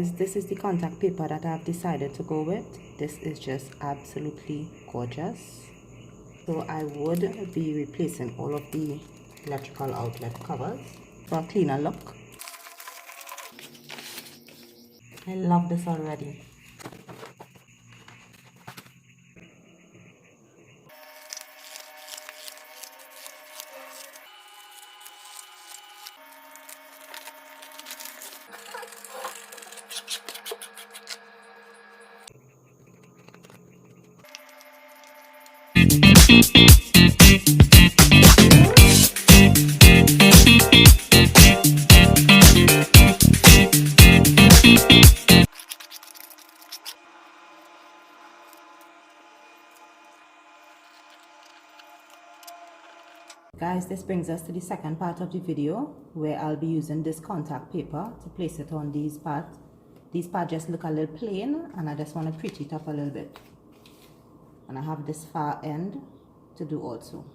guys, this is the contact paper that I've decided to go with. This is just absolutely gorgeous. So I would be replacing all of the electrical outlet covers for a cleaner look. I love this already. Guys, this brings us to the second part of the video where I'll be using this contact paper to place it on these parts. These parts just look a little plain and I just want to pretty it up a little bit. And I have this far end to do also.